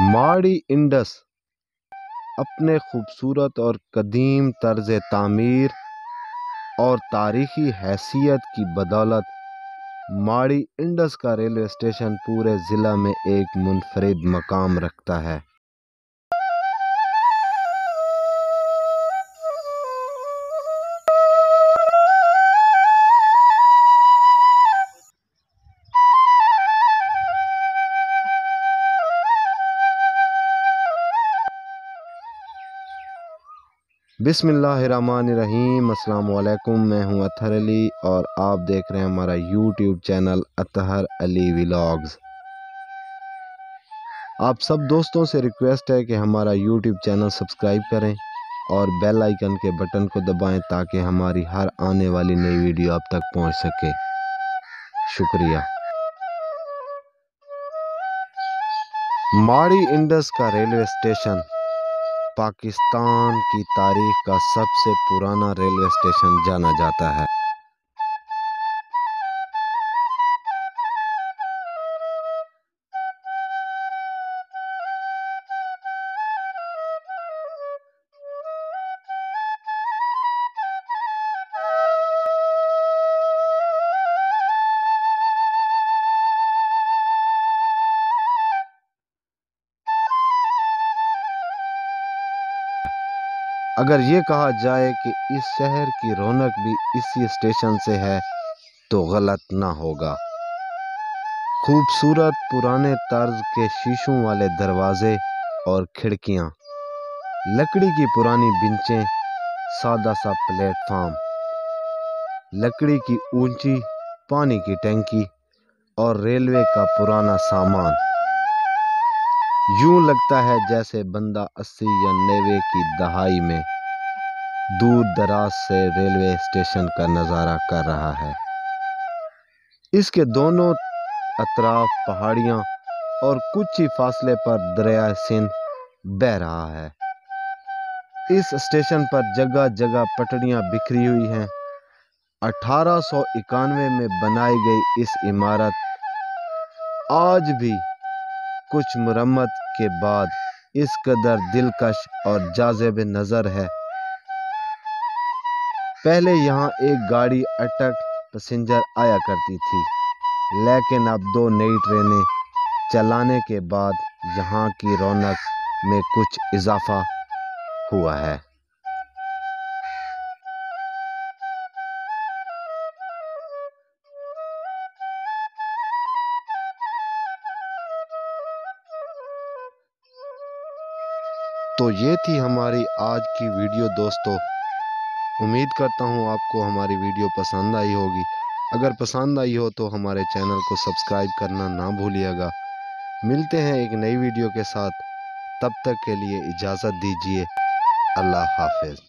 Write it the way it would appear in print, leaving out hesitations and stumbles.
ماڑی Indus اپنے خوبصورت اور قدیم طرز تعمیر اور تاریخی حیثیت کی بدولت ماڑی انڈس کا ریلوے اسٹیشن پورے ضلع میں ایک منفرد مقام رکھتا ہے۔ بسم اللہ الرحمن الرحیم۔ السلام علیکم، میں ہوں اطہر علی اور آپ دیکھ رہے ہیں ہمارا یوٹیوب چینل اطہر علی ولاگز۔ آپ سب دوستوں سے ریکویسٹ ہے کہ ہمارا یوٹیوب چینل سبسکرائب کریں اور بیل آئیکن کے بٹن کو دبائیں تاکہ ہماری ہر آنے والی نئی ویڈیو آپ تک پہنچ سکے۔ شکریہ۔ ماڑی انڈس کا ریلوے اسٹیشن پاکستان کی تاریخ کا سب سے پرانا ریلوے اسٹیشن جانا جاتا ہے۔ اگر یہ کہا جائے کہ اس شہر کی رونق بھی اسی اسٹیشن سے ہے تو غلط نہ ہوگا۔ خوبصورت پرانے طرز کے شیشوں والے دروازے اور کھڑکیاں، لکڑی کی پرانی بنچیں، سادہ سا پلیٹ فارم، لکڑی کی اونچی پانی کی ٹینکی اور ریلوے کا پرانا سامان، یوں لگتا ہے جیسے بندہ 80 یا 90 کی دہائی میں دور دراز سے ریلوے اسٹیشن کا نظارہ کر رہا ہے۔ اس کے دونوں اطراف پہاڑیاں اور کچھ ہی فاصلے پر دریائے سندھ بہہ رہا ہے۔ اس اسٹیشن پر جگہ جگہ پٹریاں بکھری ہوئی ہیں۔ 1891 میں بنائی گئی اس عمارت آج بھی کچھ مرمت کے بعد اس قدر دلکش اور جاذب نظر ہے۔ پہلے یہاں ایک گاڑی اٹک پیسنجر آیا کرتی تھی، لیکن اب 2 نئی ٹرینیں چلانے کے بعد یہاں کی رونق میں کچھ اضافہ ہوا ہے۔ تو یہ تھی ہماری آج کی ویڈیو دوستو۔ امید کرتا ہوں آپ کو ہماری ویڈیو پسند آئی ہوگی۔ اگر پسند آئی ہو تو ہمارے چینل کو سبسکرائب کرنا نہ بھولیے گا۔ ملتے ہیں ایک نئی ویڈیو کے ساتھ، تب تک کے لیے اجازت دیجیے۔ اللہ حافظ۔